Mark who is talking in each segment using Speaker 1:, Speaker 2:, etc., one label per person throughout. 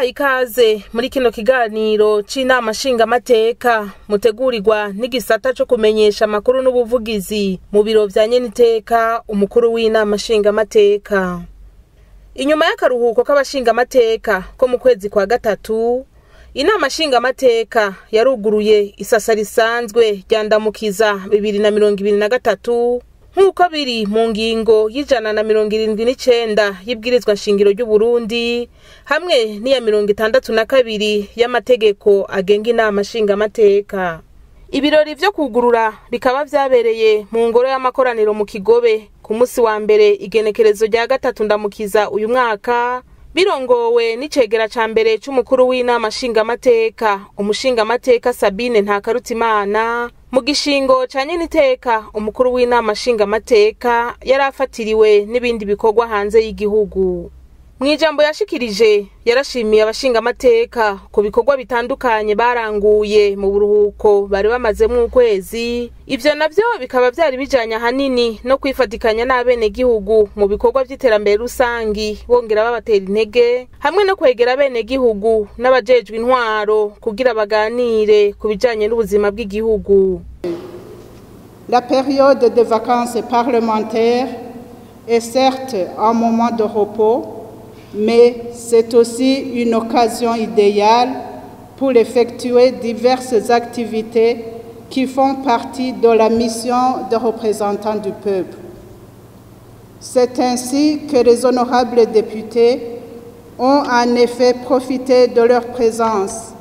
Speaker 1: turabaha ikaze muri kino kiganiro c'inama nshingamateka mutegurirwa n'igisata co kumenyesha amakuru n'ubuvugizi mu biro vya nyeniteka umukuru w'inama nshingamateka. Inyuma y'akaruhuko k'abashingamateka ko mu kwezi kwa gatatu, inama nshingamateka yaruguruye isasa risanzwe ryandamukiza 2023 nk'uko biri mu ngingo y'179 y'ibwirizwa shingiro ry'u Burundi hamwe n'iya 62 y'amategeko agenga inama nshingamateka. Ibirori vyo kugurura bikaba vyabereye mu ngoro y'amakoraniro mu Kigobe ku musi wa mbere igenekerezo rya gatatu ndamukiza uyu mwaka, birongowe n'icegera ca mbere c'umukuru w'inama nshingamateka umushingamateka Sabine Ntakarutimana. Mu gishingo ca nyeniteka umukuru w'inama nshingamateka yarafatiriwe n'ibindi bikorwa hanze y'igihugu. Mwijambo yashikirije yarashimiye abashingamateka ku bikorwa bitandukanye baranguye mu buruhuko bari bamazemwo ukwezi. Ivyo navyo bikaba vyari bijanye hanini no kwifatikanya n'abene gihugu mu bikorwa vy'iterambere rusangi, bongera babatera intege hamwe no kwegera abene gihugu n'abajejwe intwaro kugira baganire ku bijanye n'ubuzima bw'igihugu.
Speaker 2: La période de vacances parlementaires est certes un moment de repos, mais c'est aussi une occasion idéale pour effectuer diverses activités qui font partie de la mission de représentant du peuple. C'est ainsi que les honorables députés ont en effet profité de leur présence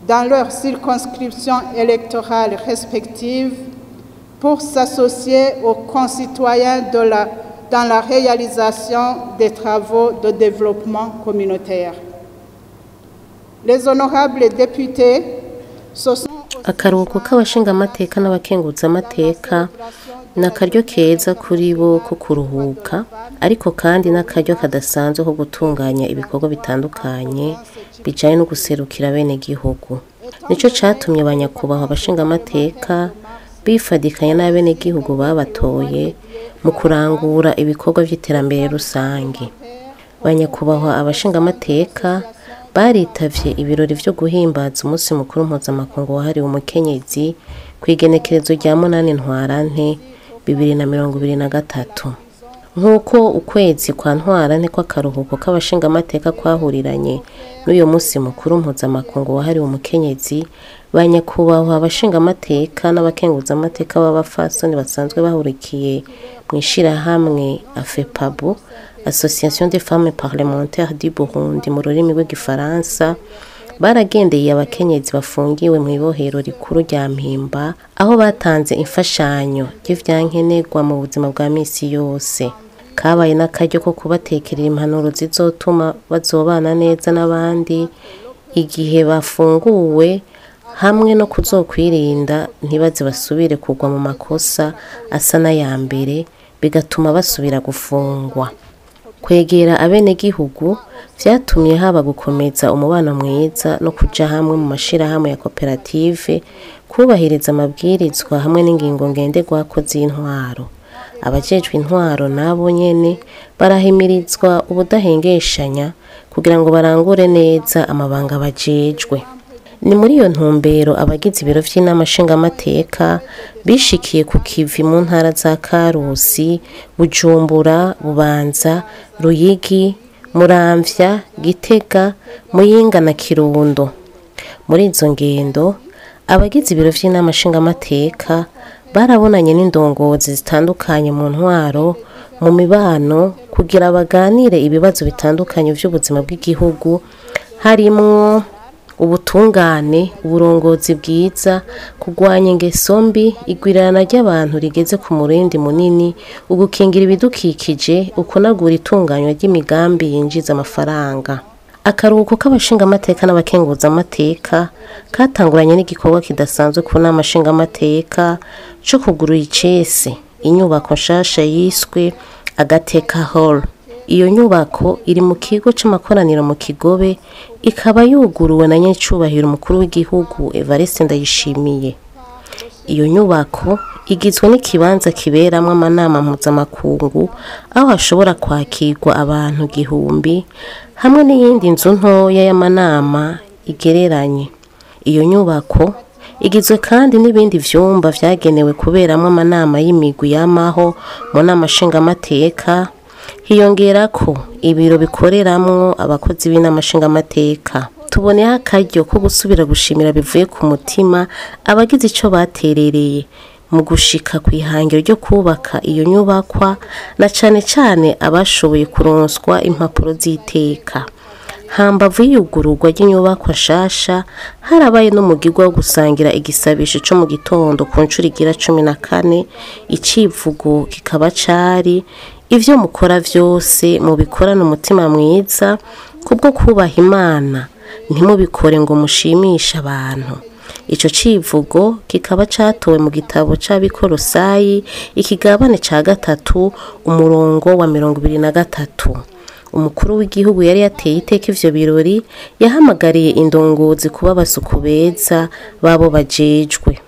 Speaker 2: dans leurs circonscriptions électorales respectives pour s'associer aux concitoyens dans la réalisation des travaux de développement communautaire. Les honorables députés se sont...
Speaker 3: Akaruhuko k'abashingamateka n'abakenguzamateka n'akaryo keza kuri bo ko kuruhuka, ariko kandi n'akaryo kadasanzwe ko gutunganya ibikorwa bitandukanye bijanye no guserukira bene gihugu. Nico catumye abanyakubahwa abashingamateka bifadikanya n'abene gihugu babatoye mu kurangura ibikorwa vy'iterambere rusangi. Banyakubahwa abashingamateka baritavye ibirori vyo guhimbaza umunsi mukuru mpuzamakungu wahariwe umukenyezi kw'igenekerezo rya 8 Ntwarante 2023. Nk'uko ukwezi kwa Ntwarante kw'akaruhuko k'abashingamateka kwahuriranye n'uyo munsi mukuru mpuzamakungu wahariwe umukenyezi, banyakubahwa abashingamateka n'abakenguzamateka b'abafasoni basanzwe bahurikiye mw'ishirahamwe AFEPABU, Association des femmes parlementaires du Burundi mu rurimi rw'igifaransa, baragendeye abakenyezi bafungiwe mw'ibohero rikuru rya Mpimba, aho batanze imfashanyo y'ivyankenerwa mu buzima bwa misi yose. Kabaye n'akaryo ko kubatekerera impanuro zizotuma bazobana neza n'abandi igihe bafunguwe, hamwe no kuzokwirinda ntibaze basubire kugwa mu makosa asa n'ayambere bigatuma basubira gufungwa. Kwegera abene gihugu vyatumye haba gukomeza umubano mwiza no kuja hamwe mu mashirahamwe ya koperative, kubahiriza amabwirizwa hamwe n'ingingo ngenderwako z'intwaro. Abajejwe intwaro nabo nyene barahimirizwa ubudahengeshanya kugira ngo barangure neza amabanga bajejwe. Ni muri iyo ntumbero abagize ibiro vy'inama nshingamateka bishikiye ku kivi mu ntara za Karusi, Bujumbura, Bubanza, Ruyigi, Muramvya, Gitega, Muyinga na Kirundo. Muri izo ngendo abagize ibiro vy'inama nshingamateka barabonanye n'indongozi zitandukanye mu ntwaro, mu mibano kugira baganire ibibazo bitandukanye vy'ubuzima bw'igihugu, harimwo ubutungane, uburongozi bwiza, kugwanya ingeso mbi, igwirirana ry'abantu rigeze ku murindi munini, ugukingira ibidukikije, ukunagura itunganywa ry'imigambi yinjiza amafaranga. Akaruhuko k'abashingamateka n'abakenguzamateka katanguranye n'igikorwa kidasanzwe ku nama nshingamateka co kugurura icese inyubako nshasha yiswe Agateka Hall. Iyo nyubako iri mu kigo c'amakoraniro mu Kigobe, ikaba yuguruwe na nyacubahiro umukuru w'igihugu Evariste Ndayishimiye. Iyo nyubako igizwe n'ikibanza kiberamwo amanama mpuzamakungu, aho hashobora kwakirwa abantu 1000, hamwe n'iyindi nzu ntoya y'amanama igereranye. Iyo nyubako igizwe kandi n'ibindi vyumba vyagenewe kuberamwo amanama y'imigwi yamaho mu nama nshingamateka, hiyongerako ibiro bikoreramwo abakozi b'inama nshingamateka. Tuboneho akaryo ko gusubira gushimira bivuye ku mutima abagize ico baterereye mu gushika kw'ihangiro ryo kubaka iyo nyubakwa, na cane cane abashoboye kuronswa impapuro z'iteka. Hambavu y'iyugururwa ry'inyubakwa nshasha, harabaye n'umugirwa wo gusangira igisabisho co mu gitondo ku ncuro igira 14. Icivugo kikaba cari: ivyo mukora vyose mubikorane umutima mwiza kubwo kubaha Imana, ntimubikore ngo mushimishe abantu. Ico civugo kikaba catowe mu gitabo c'Abikolosayi ikigabane ca 3 umurongo wa 23. Umukuru w'igihugu yari yateye iteka ivyo birori, yahamagariye indongozi kuba abasuku beza babo bajejwe.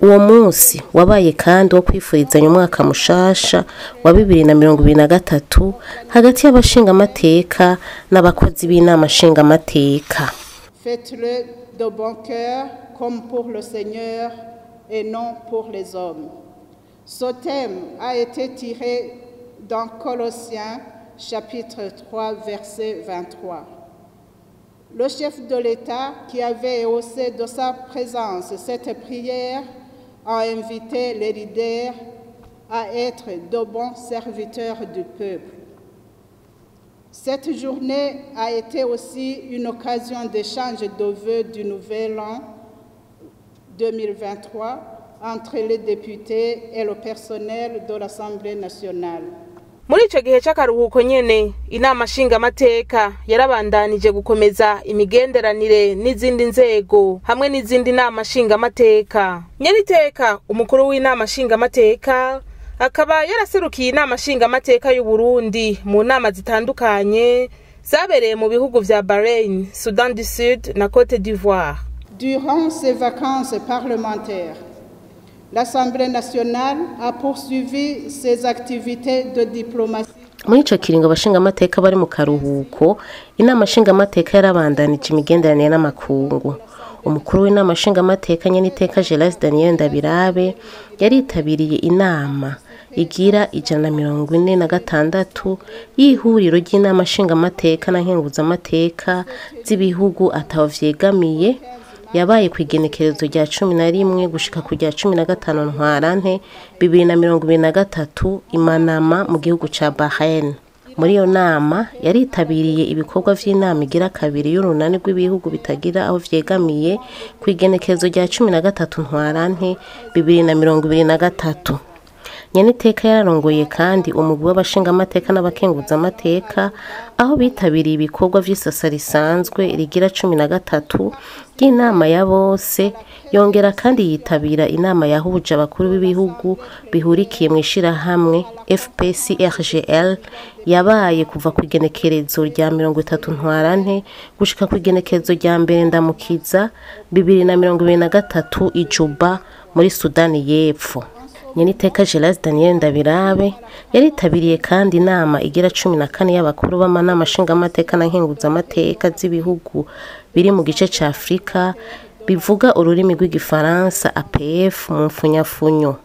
Speaker 3: Uwo munsi wabaye kandi wo kwifurizanya umwaka mushasha wa 2023 hagati y'abashingamateka n'abakozi b'inama nshingamateka.
Speaker 2: Faites-le de bon cœur comme pour le Seigneur et non pour les hommes. Ce thème a été tiré dans Colossiens chapitre 3 verset 23. Le chef de l'État, qui avait haussé de sa présence cette prière, a invité les leaders à être de bons serviteurs du peuple. Cette journée a été aussi une occasion d'échange de vœux du nouvel an 2023 entre les députés et le personnel de l'Assemblée nationale.
Speaker 1: Muri ico gihe c'akaruhuko nyene, inama nshingamateka yarabandanije gukomeza imigenderanire n'izindi nzego hamwe n'izindi nama nshingamateka. Nyeniteka umukuru w'inama nshingamateka akaba yaraserukiye inama nshingamateka y'u Burundi mu nama zitandukanye zabereye mu bihugu vya Bahrain, Soudan du Sud na Côte d'Ivoire.
Speaker 2: Durant ces vacances parlementaires, l'Assemblée nationale a poursuivi ses activités de diplomatie.
Speaker 3: Muri ico kiringo abashingamateka bari mu karuhuko, inama nshingamateka yarabandanije imigenderanire n'amakungu. Umukuru w'inama nshingamateka Nyeniteka Gelas Daniel Ndabirabe yaritabiriye inama igira 146 y'ihuriro ry'inama nshingamateka na nkenguzamateka z'ibihugu ataho vyegamiye, yabaye ku igenekerezo rya 11 gushika ku rya 15 Ntwarante 2023 i Manama mu gihugu ca Bahrain. Muri iyo nama yaritabiriye ibikorwa vy'inama igira kabiri y'urunani rw'ibihugu bitagira aho vyegamiye ku igenekerezo rya 13 Ntwarante 2023. Nyeniteka yararongoye kandi umugwi w'abashingamateka n'abakenguzamateka aho bitabiriye ibikorwa vy'isasa risanzwe rigira 13 ry'inama ya bose, yongera kandi yitabira inama yahuje abakuru b'ibihugu bihurikiye mu ishirahamwe FPCRGL yabaye kuva ku igenekerezo rya 30 Ntwarante gushika ku igenekerezo rya 2 Ndamukiza 2023 i Juba muri Sudani y'Epfo. Nyeniteka Gelas Daniel Ndabirabe yaritabiriye kandi inama igira 14 y'abakuru b'amanama nshingamateka na nkenguzamateka z'ibihugu biri mu gice ca Afrika bivuga ururimi rw'igifaransa APF mu mfunyafunyo.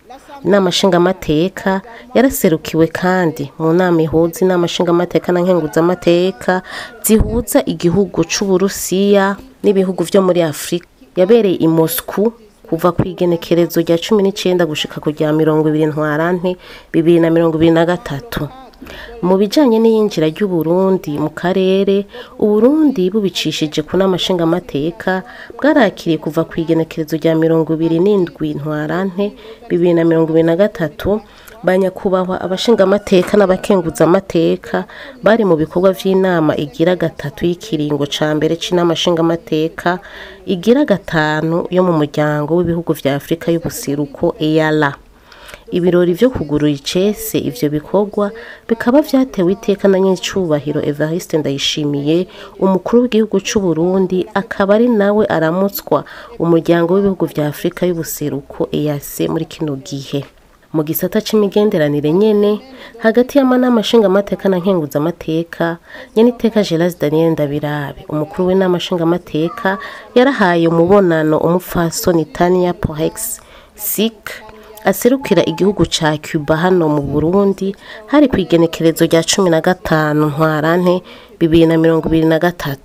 Speaker 3: Inama nshingamateka yaraserukiwe kandi mu nama ihuza inama nshingamateka na nkenguzamateka zihuza igihugu c'Uburusiya n'ibihugu vyo muri Afrika, yabereye i Moscow kuva ku igenekerezo rya 19 gushika ku rya 20 Ntwarante 2023. Mu bijanye n'iyinjira ry'u Burundi mu karere, Uburundi bubicishije ku nama nshingamateka bwarakiriye kuva ku igenekerezo rya 27 Ntwarante 2023 banyakubahwa abashingamateka n'abakenguzamateka bari mu bikorwa vy'inama igira 3 y'ikiringo ca mbere c'inama nshingamateka igira 5 yo mu muryango w'ibihugu vya Afrika y'ubuseruko EALA. Ibirori vyo kugurura icese ivyo bikorwa bikaba vyatewe iteka na Nyenicubahiro Evariste Ndayishimiye, umukuru w'igihugu c'u Burundi, akaba ari nawe aramutswa umuryango w'ibihugu vya Afrika y'ubuseruko EAC muri kino gihe. mu gisata c'imigenderanire nyene hagati y'amanama nshingamateka na nkenguzamateka nyeniteka Gerard Daniel Ndabirabe umukuru w'inama nshingamateka yarahaye umubonano umupfasoni Tania Porex Sik aserukira igihugu ca Cuba hano mu Burundi hari kwigenekerezo rya 15 ntwarante 2023.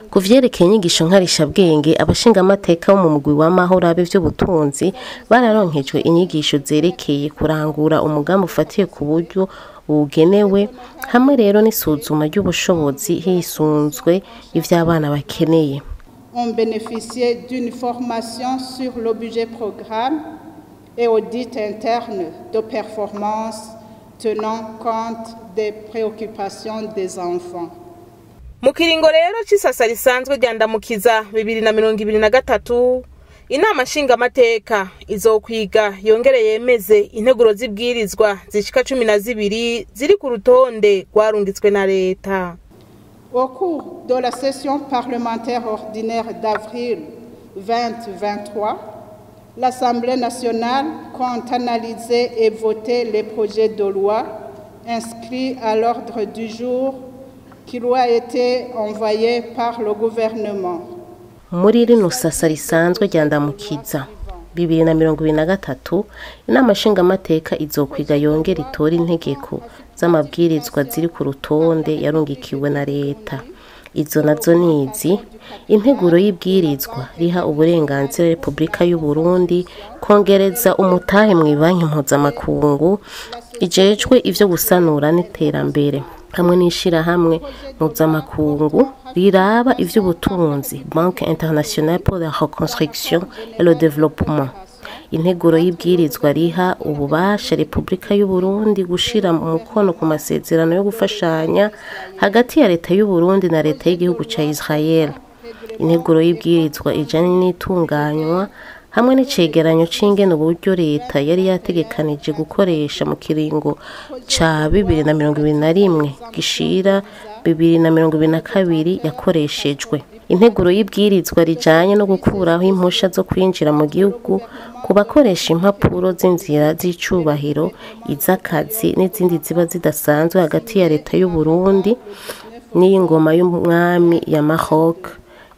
Speaker 3: Kuvyerekeye inyigisho nkarishabwenge abashingamateka bo mu mugwi w'amahoro abe vy'ubutunzi bararonkejwe inyigisho zerekeye kurangura umugambi ufatiye ku buryo bugenewe hamwe rero n'isuzuma ry'ubushobozi hisunzwe ivy'abana bakeneye.
Speaker 2: Ont bénéficié d'une formation sur le budget programme et audit interne de performance tenant compte des préoccupations des enfants.
Speaker 1: Mu kiringo rero c'isasa risanzwe rya Ndamukiza 2023 inama nshingamateka izokwiga yongere yemeze integuro z'ibwirizwa zishika 12 ziri ku rutonde rwarungitswe na leta.
Speaker 2: Au cours de la session parlementaire ordinaire d'avril 2023, l'Assemblée nationale compte analyser et voter les projets de loi inscrits à l'ordre du jour qui lui a été envoyé par le gouvernement.
Speaker 3: Muri rino sasa risanzwe rya Ndamukiza 2023 inama nshingamateka izokwiga yongera itora integeko z'amabwirizwa ziri ku rutonde yarungikiwe na leta. Izo nazo nizi integuro y'ibwirizwa riha uburenganzira Republika y'u Burundi kongereza umutahe mu banki mpuzamakungu ijejwe ivyo gusanura n'iterambere hamwe n'ishirahamwe mpuzamakungu riraba ivy'ubutunzi Banque Internationale pour la Reconstruction et le Développement. Integuro y'ibwirizwa riha ububasha Republika y'u Burundi gushira mu mukono ku masezerano yo gufashanya hagati ya leta y'u Burundi na leta y'igihugu ca Israel. Integuro y'ibwirizwa ijanye n'itunganywa hamwe n'icegeranyo c'ingene uburyo leta yari yategekanije gukoresha mu kiringo ca 2021 gishira 2022 yakoreshejwe. Integuro y'ibwirizwa rijanye no gukuraho impusha zo kwinjira mu gihugu ku bakoresha impapuro z'inzira z'icubahiro iz'akazi n'izindi ziba zidasanzwe hagati ya leta y'u Burundi n'ingoma y'umwami ya Maroc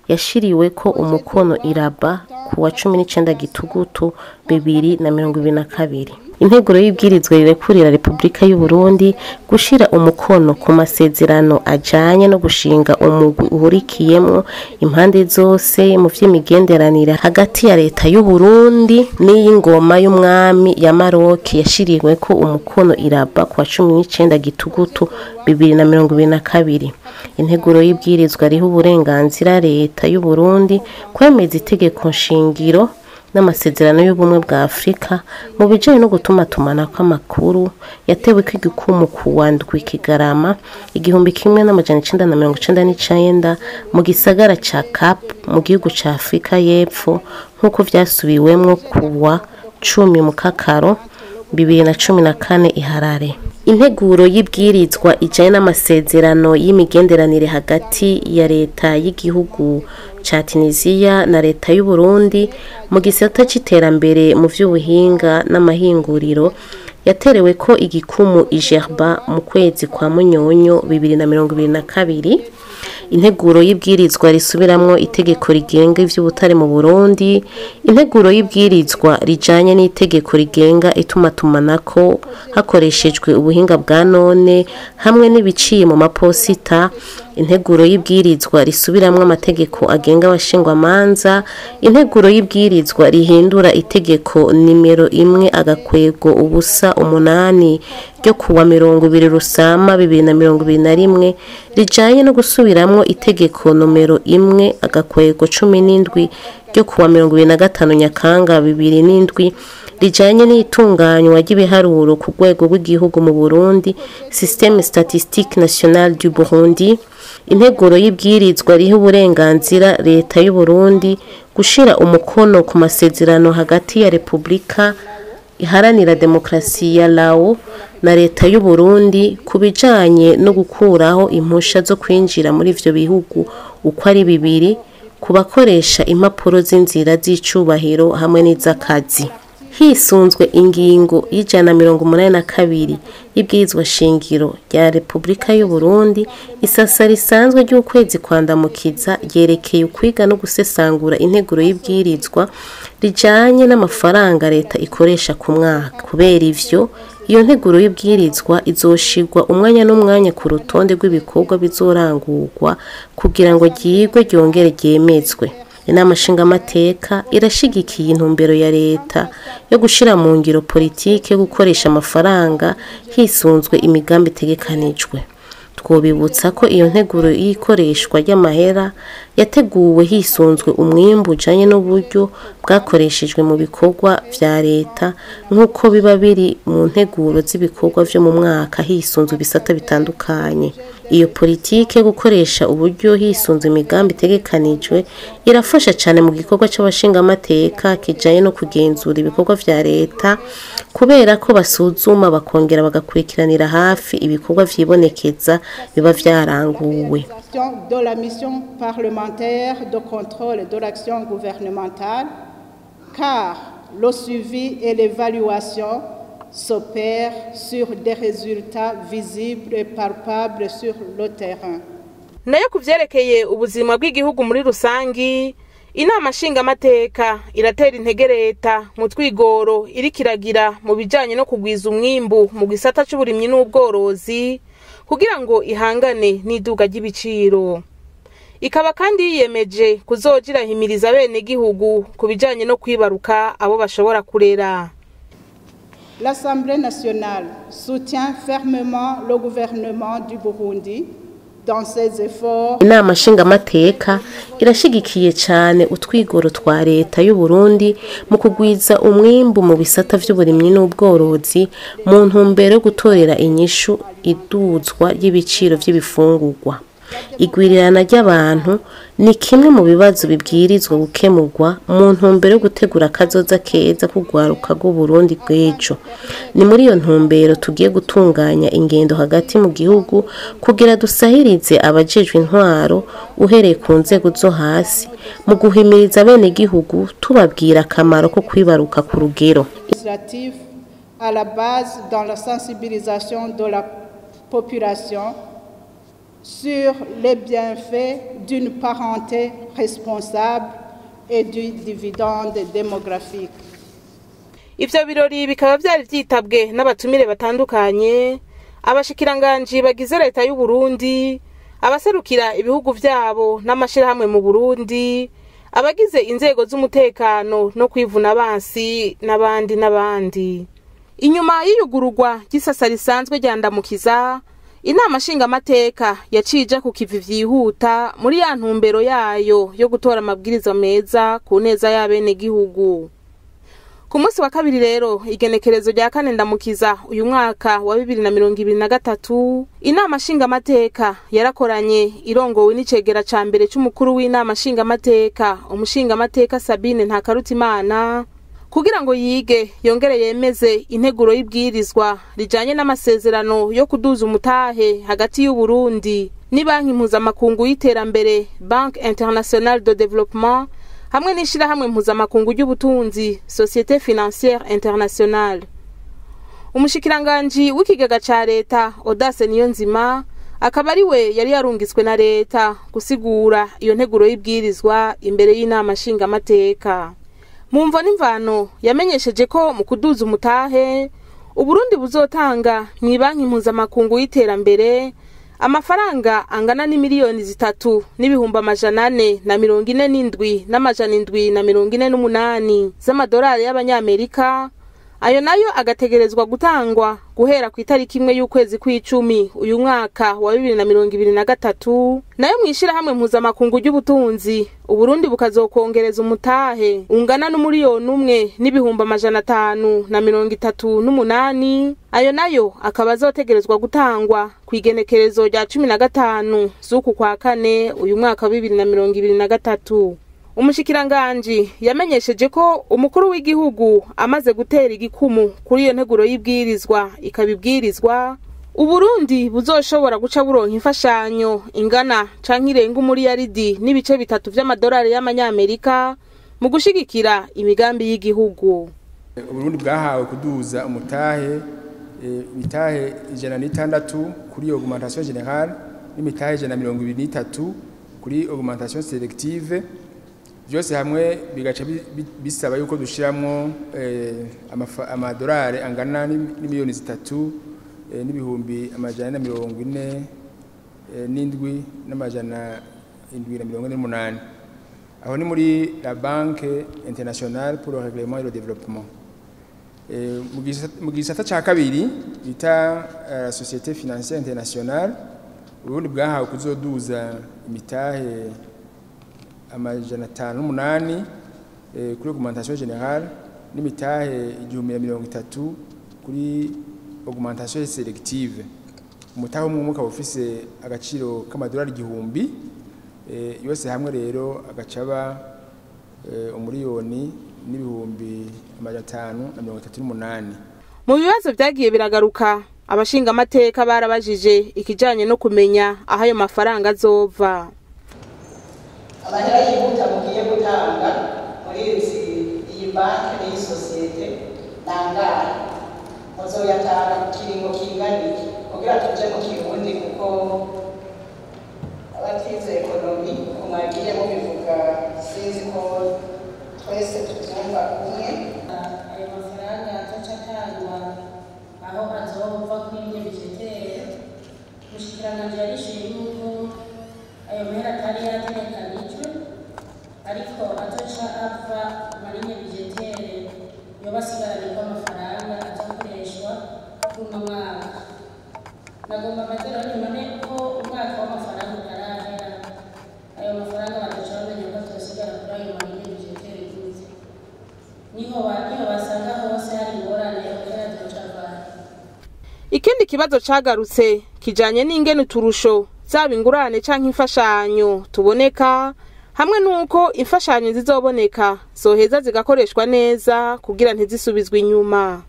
Speaker 3: yashiriwe ko umukono iraba ku wa 19 Gitugutu 2022. Integuro y'ibwirizwa rirekurira Republika y'u Burundi gushira umukono ku masezerano ajanye no gushinga umugwi uhurikiyemo impande zose mu vy'imigenderanire hagati ya leta y'u Burundi n'ingoma y'umwami ya Maroc yashiriwe ko umukono iraba ku wa 19 Gitugutu 2022. Integuro y'ibwirizwa riha uburenganzira leta y'u Burundi kwemeza itegeko nshingiro n'amasezerano y'ubumwe bwa Afrika mu bijanye no gutumatumana kw'amakuru yatewe kw'igikumu ku wa ndwi Kigarama 1999 mu gisagara ca Cap mu gihugu ca Afrika y'Epfo nk'uko vyasubiwemwo ku wa 10 Mukakaro 2014 i Harare. Integuro y'ibwirizwa ijanye n'amasezerano y'imigenderanire hagati ya leta y'igihugu ca Tunisia na leta y'u Burundi mu gisata c'iterambere mu vy'ubuhinga n'amahinguriro yaterewe ko igikumu Ijerba mu kwezi kwa Munyonyo 2022. Integuro y'ibwirizwa risubiramwo itegeko rigenga ivy'ubutare mu Burundi. Integuro y'ibwirizwa rijanye n'itegeko rigenga itumatumanako hakoreshejwe ubuhinga bwa none hamwe n'ibiciye mu maposita. Integuro y'ibwirizwa risubiramwo amategeko agenga abashingwamanza. Integuro y'ibwirizwa rihindura itegeko nimero 1/8 ryo kuwa 20 Rusama 2021 rijanye no gusubiramwo itegeko nomero 1/17 ryo kuwa 25 Nyakanga 2007 rijanye n'itunganywa ry'ibiharuro ku rwego rw'igihugu mu Burundi Système Statistique National du Burundi. Integuro y'ibwirizwa riha uburenganzira leta y'u Burundi gushira umukono ku masezerano hagati ya Republika iharanira demokrasi ya Lao na leta y'u Burundi kubijanye no gukuraho impusha zo kwinjira muri ivyo bihugu uko ari bibiri ku bakoresha impapuro z'inzira z'icubahiro hamwe n'iz'akazi. hisunzwe ingingo y'182 y'ibwirizwa shingiro rya Repubulika y'u Burundi. Isasa risanzwe ry'ukwezi kwandamukiza ryerekeye ukwiga no gusesangura integuro y'ibwirizwa rijanye n'amafaranga leta ikoresha ku mwaka. Kubera ivyo, iyo nteguro y'ibwirizwa izoshirwa umwanya n'umwanya ku rutonde rw'ibikorwa bizorangurwa kugira ngo ryigwe ryongere ryemezwe. Inama nshingamateka irashigikiye intumbero ya leta yo gushira mu ngiro politike yo gukoresha amafaranga hisunzwe imigambi itegekanijwe. Twobibutsa ko iyo nteguro y'ikoreshwa ry'amahera yateguwe hisunzwe umwimbu ujanye n'uburyo bwakoreshejwe mu bikorwa vya leta nk'uko biba biri mu nteguro z'ibikorwa vyo mu mwaka hisunzwe ibisata bitandukanye. Iyo politike yo gukoresha uburyo hisunzwe imigambi itegekanijwe irafasha cyane mu gikorwa c'abashingamateka kijanye no kugenzura ibikorwa vya leta, kubera ko basuzuma bakongera bagakurikiranira hafi ibikorwa vyibonekeza biba vyaranguwe.
Speaker 2: De la mission parlementaire de contrôle de l'action gouvernementale, car le suivi et l'évaluation s'opère sur des résultats visibles et palpables sur le terrain.
Speaker 1: Nayo kuvyerekeye ubuzima bw'igihugu muri rusangi, inama nshingamateka iratera intege leta mu twigoro irikiragira mu bijanye no kugwiza umwimbu mu gisata c'uburimyi n'ubworozi kugira ngo ihangane n'iduga ry'ibiciro. Ikaba kandi yiyemeje kuzogira himiriza bene gihugu ku bijanye no kwibaruka abo bashobora kurera.
Speaker 2: L'Assemblée nationale soutient fermement le gouvernement du Burundi dans ses efforts.
Speaker 3: Inama nshingamateka irashigikiye cyane utwigoro twa leta y'u Burundi mu kugwiza umwimbu mu bisata vy'uburimyi n'ubworozi mu ntumbero yo gutorera inyishu iduzwa y'ibiciro vy'ibifungurwa. Igwirirana ry'abantu ni kimwe mu bibazo bibwirizwa gukemurwa mu ntumbero yo gutegura akazoza keza kugwaruka rw'u Burundi bw'ejo. Ni muri iyo ntumbero tugiye gutunganya ingendo hagati mu gihugu kugira dusahirize abajejwe intwaro uhereye ku nzego zo hasi mu guhimiriza bene gihugu tubabwira akamaro ko kwibaruka ku rugero.
Speaker 2: À la base dans la sensibilisation de la population sur les bienfaits d'une parenté responsable et du dividende démographique.
Speaker 1: Ivyo birori bikaba vyari vyitabwe n'abatumire batandukanye, abashikiranganji bagize leta y'u Burundi, abaserukira ibihugu vyabo n'amashirahamwe mu Burundi, abagize inzego z'umutekano no kwivuna abansi n'abandi. Inyuma y'iyugururwa ry'isasa risanzwe ryandamukiza, inama nshingamateka yacije ku kivi vyihuta muri ya ntumbero yayo yo gutora amabwiriza meza ku neza y'abene gihugu. Ku munsi wa kabiri rero igenekerezo rya kane ndamukiza uyu mwaka wa 2023, inama nshingamateka yarakoranye irongowe n'icegera ca mbere c'umukuru w'inama nshingamateka, umushingamateka Sabine Ntakarutimana, kugira ngo yige yongere yemeze integuro y'ibwirizwa rijanye n'amasezerano yo kuduza umutahe hagati y'u Burundi ni banki mpuzamakungu y'iterambere Banque Internationale de Développement hamwe n'ishirahamwe mpuzamakungu ry'ubutunzi Société Financière Internationale. Umushikiranganji w'ikigega ca leta Audace Niyonzima akaba ari we yari yarungitswe na leta gusigura iyo nteguro y'ibwirizwa imbere y'inama nshingamateka. Mumvo n'imvano yamenyesheje ko mu kuduza umutahe Uburundi buzotanga mu banki mpuzamakungu y'iterambere amafaranga angana n'imiliyoni 3,447,748 z'amadolari y'abanyamerika. Ayo nayo agategerezwa gutangwa guhera ku itariki 1 y'ukwezi kw'icumi uyu mwaka wa 2023, nayo mwishira hamwe mpuzamakungu ry'ubutunzi Uburundi bukazokongereza umutahe ungana n'umiliyoni 1,538. Ayo nayo akaba azotegerezwa gutangwa ku igenekerezo rya 15 z'uku kwa kane uyu mwaka wa 2023. Umushikiranganji yamenyesheje ko umukuru w'igihugu amaze gutera igikumu kuri iyo nteguro y'ibwirizwa ikabibwirizwa Uburundi buzoshobora guca buronka imfashanyo ingana canke irenga umuriyaridi n'ibice 3 vy'amadolari y'amanyamerika mu gushigikira imigambi y'igihugu.
Speaker 4: Uburundi bwahawe kuduza umutahe imitahe 106 kuri augmentation générale n'imitahe 123 kuri augmentation sélective. Byose hamwe bigaca bisaba yuko dushiramwo amadolari angana n'imiliyoni 3 n'ibihumbi amajana 47 n'amajana 748. Aho ni muri la Banque internationale pour le règlement et le développement. Mu gisata ca kabiri bita Société financière internationale, Uburundi bwahawe kuzoduza imitahe amajana 508 kuri augmentation générale n'imitahe 1030 kuri augmentation sélective. Umutahe umwe ukaba ufise agaciro k'amadolari 1000, yose hamwe rero agacaba umuriyoni n'ibihumbi 538.
Speaker 1: Mu bibazo byagiye biragaruka abashinga amateka barabajije ikijanye no kumenya aho ayo mafaranga azova.
Speaker 5: Amahera yihuta mugiye gutanga muri iyi banki n'iyi sosiyete nangahe muzoyatanga ku kiringo kingana iki kugira tuje mu kirundi kuko abatize ekonomi kumwagiye mu bivuga sinzi ko twese tubyumva kumwe.
Speaker 6: Ayo mafaranga atacatangwa aho azova kuri budgetere mushikiranganje yarishyuye yuko ayo mahera atari yategekanijwe ariko azoca ava marinye budgetere yoba asigaranirwa amafaranga azakoreshwa kuri uno mwaka. Nagomba amadolari none ko umwaka w'amafaranga utarahera ayo mafaranga badaca bamenya ko azosigara kuri ayo marinye budgetere gusa. Niho basanga hose hari ingorane yohera azoca avana.
Speaker 1: Ikindi kibazo cagarutse kijanye n'ingene uturusho zaba ingurane canke imfashanyo tuboneka hamwe nuko imfashanyo zizoboneka zoheza zigakoreshwa neza kugira ntizisubizwe inyuma.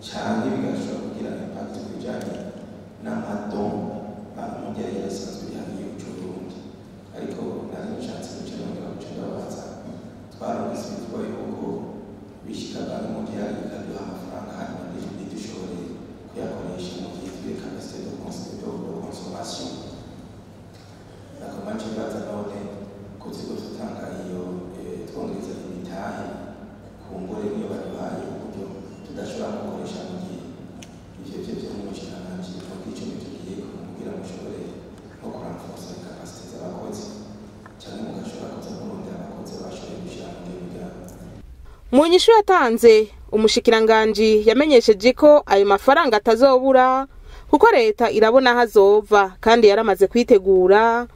Speaker 7: cyane bigashobora kugira impact kujyanye n'amadon amajyanye yasanzwe bihaniye ubucuruzi. Ariko nari nshatse gucana babaza twarumvise bitwaye uko bishikaga mu gihe ikaduha amafaranga hanyuma ntidushobore kuyakoresha mu gihe turi capacité de consommation. Nakomanje baza none ko tuzo tutanga iyo twongeza imitahe ku ngore niyo baduhaye uburyo tudashobora gukoresha mu gihe ivyo byo mu cyanganje kuko icyo tugiye kugira mushobore no kuranforce capacité z'abakozi cyane mu gashobora kuza kurondera abakozi bashoboye gushira mu biga.
Speaker 1: Mu nyishu yatanze umushikiranganje yamenyesheje ko ayo mafaranga atazobura kuko leta irabona hazova kandi yaramaze kwitegura.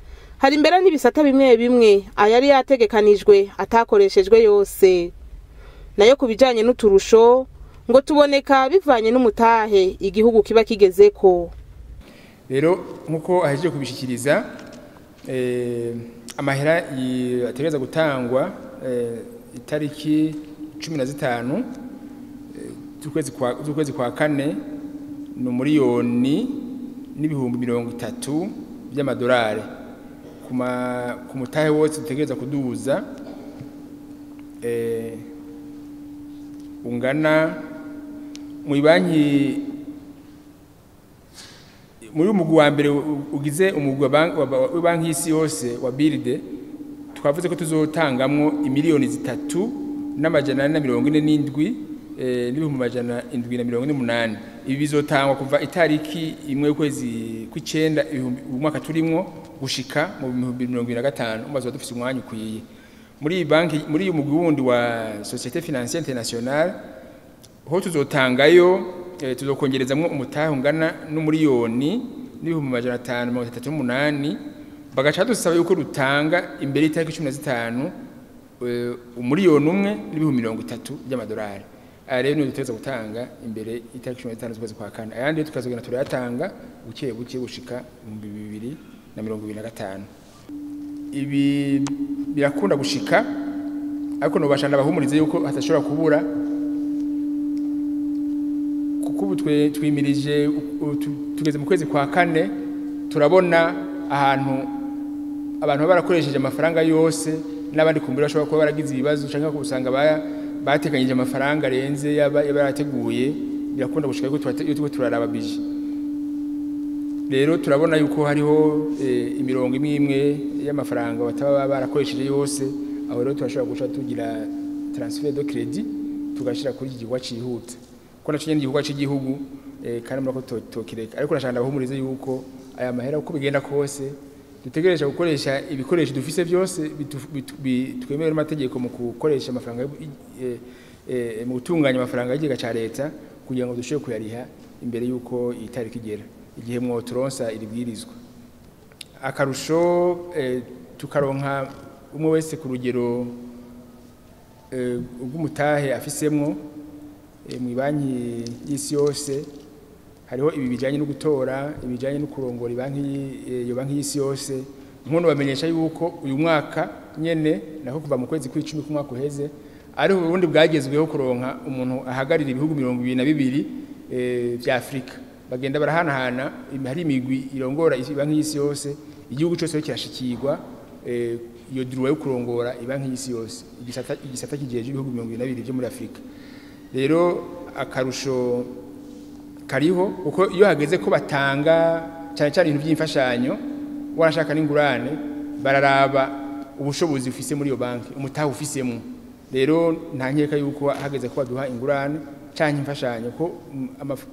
Speaker 1: Hari imbere n'ibisata bimwe bimwe ayari yategekanijwe atakoreshejwe yose. Nayo kubijanye n'uturusho ngo tuboneka bivanye n'umutahe igihugu kiba kigezeko.
Speaker 4: Rero nkuko ahejeje kubishikiriza amahera ategereza gutangwa itariki 15 z'ukwezi kwa kane no miliyoni n'ibihumbi 30 by'amadolari ku mutahe wose dutegereza kuduza ungana mu banki muri umugwi wa mbere ugize umugwi wa banki y'isi yose wa BIRD. Twavuze ko tuzotangamwo imiliyoni 3 n'amajana 447 n'ibihumbi amajana 748. Ibi bizotangwa kuva itariki imwe y'ukwezi kw'icenda umwaka turimwo gushika mu 2025 umbazo dufise umwanya ukwiye. Muri banki muri uyu mugwi wundi wa Société financière internationale ho tuzotangayo tuzokongerezamwo umutahe ungana n'umuriyoni n'ibihumbi amajana 538. Bagaca dusaba yuko rutanga imbere itariki 15 umuriyoni umwe n'ibihumbi 30 by'amadolari. Rero ni duteza gutanga imbere itariki 15 z'ukwezi kwa kane. Ayandi tukazogena turayatanga buke gushika mu 2025. ibi birakunda gushika ariko no bashanda bahumurize yuko hatashobora kubura kuko ubu twimirije tugeze mu kwezi kwa kane turabona ahantu abantu barakoresheje amafaranga yose n'abandi kumbira bashobora kuba baragize ibibazo cyangwa usanga bateganyije amafaranga arenze yabarateguye birakunda gushika yuko turaraba bije rero turabona yuko hariho imirongo imwe y'amafaranga bataba barakoresheje yose aho rero turashobora guca tugira transfer de crédit tugashira kuri igihwa cihuta ko naco nyene igihwa cy'igihugu kandi murako tokireka ariko nashanda bahumurize yuko aya mahera uko bigenda kose dutegereje gukoresha ibikoresho dufise byose twemerera amategeko mu gukoresha amafaranga mu gutunganya amafaranga y'igiga ca leta kugira ngo dushobore kuyariha imbere yuko itariki igera igihe mwo turonsa iribwirizwa akarusho tukaronka umwe wese ku rugero rw'umutahe afisemwo mu banki y'isi yose hariho ibi bijanye no gutora ibijanye no kurongora banki y'isi yose nkono bamenyesha yuko uyu mwaka nyene nako kuva mu kwezi kw'icumi ku mwaka uheze ariho uburundi bwagezweho kuronka umuntu ahagarira ibihugu 22 vya Afrika bagenda barahanahana hari imigwi irongora banki y'isi yose igihugu cyose kirashikirwa iyo droit yo kurongora banki y'isi yose igisata kijeje ibihugu 22 byo muri Afrika rero akarusho kariho uko iyo hageze ko batanga cyane cyane ibintu by'imfashanyo warashaka n'ingurane bararaba ubushobozi ufise muri iyo banki umutaha ufisemo rero nta nkeka yuko hageze ko baduha ingurane cyane imfashanyo ko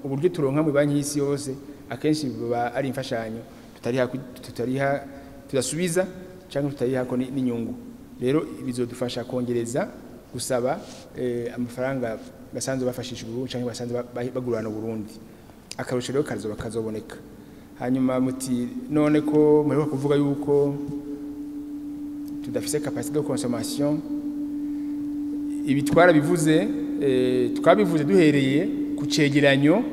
Speaker 4: uburyo turonka mu banki y'isi yose akenshi baba ari imfashanyo tutariha tudasubiza cyangwa tutariha ko n'inyungu rero bizodufasha kongereza gusaba amafaranga basanzwe bafashije Burundi cyangwa basanzwe bagurana Burundi akarusho rero kazoboneka hanyuma muti none ko muri kuvuga yuko tudafise capacité de consommation ibitwara bivuze twabivuze duhereye ku cegeranyo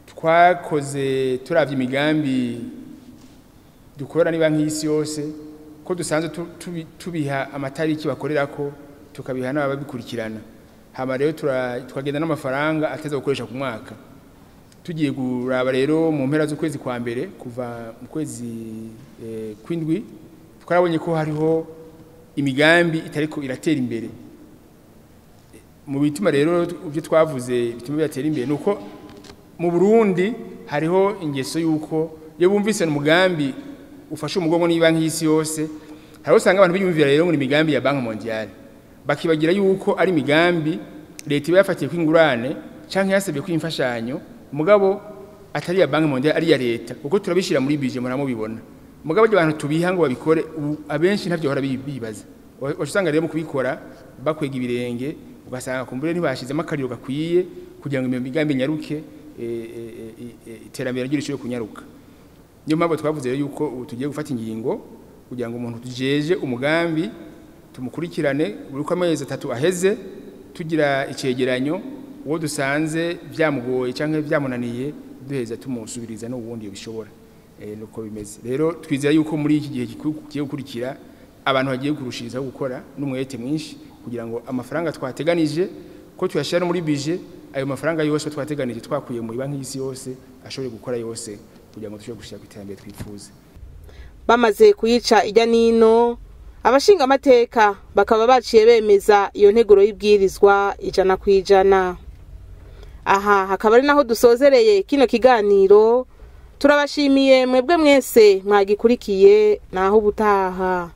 Speaker 4: twakoze turavye imigambi dukora ni banki y'isi yose ko dusanzwe tubiha amatariki bakorerako tukabiha n'ababikurikirana hama rero tukagenda n'amafaranga ateza gukoresha ku mwaka tugiye kuraba rero mu mpera z'ukwezi kwa mbere kuva mu kwezi kw'indwi twarabonye ko hariho imigambi itariko iratera imbere mu bituma rero ibyo twavuze bituma biratera imbere nuko mu Burundi hariho ingeso yuko iyo bumvise umugambi ufashe umugongo n'banki y'isi yose hariho usanga abantu biyumvira rero ngo imigambi ya Banki Mondiale bakibagira yuko ari migambi leta iba yafatiye kw'ingurane canke yasabye kw'imfashanyo mugabo atari ya Banki Mondiale ari ya leta kuko turabishira muri budget muramubibona mugabo abantu tubiha ngo babikore abenshi ntavyo hora bibaza usanga rero mu kubikora bakwega ibirenge ugasanga kumbure ntibashizemo akariro gakwiye kugira ngo imigambi nyaruke iterambere ry'irishobye kunyaruka niyo mpamvu twavuze rero yuko ubu tugiye gufata ingingo kugira ngo umuntu tujeje umugambi tumukurikirane buri ko amezi 3 aheze tugira icegeranyo uwo dusanze byamugoye canke byamunaniye duheza tumusubiriza no ubundi bishobora nuko bimeze rero twizera yuko muri iki gihe kigiye gukurikira abantu bagiye kurushiriza gukora n'umwete mwinshi kugira ngo amafaranga twateganije ko tuyashira muri budget ayo mafaranga yose twateganije twakuye mu banki y'isi yose ashobore gukora yose kugira ngo dushobore gushika ku iterambere twifuza
Speaker 1: bamaze kuyica ijya nino abashinga amateka bakaba baciye bemeza iyo nteguro y'ibwirizwa 100%. Aha hakaba ari naho dusozereye kino kiganiro turabashimiye mwebwe mwese mwagikurikiye naho ubutaha.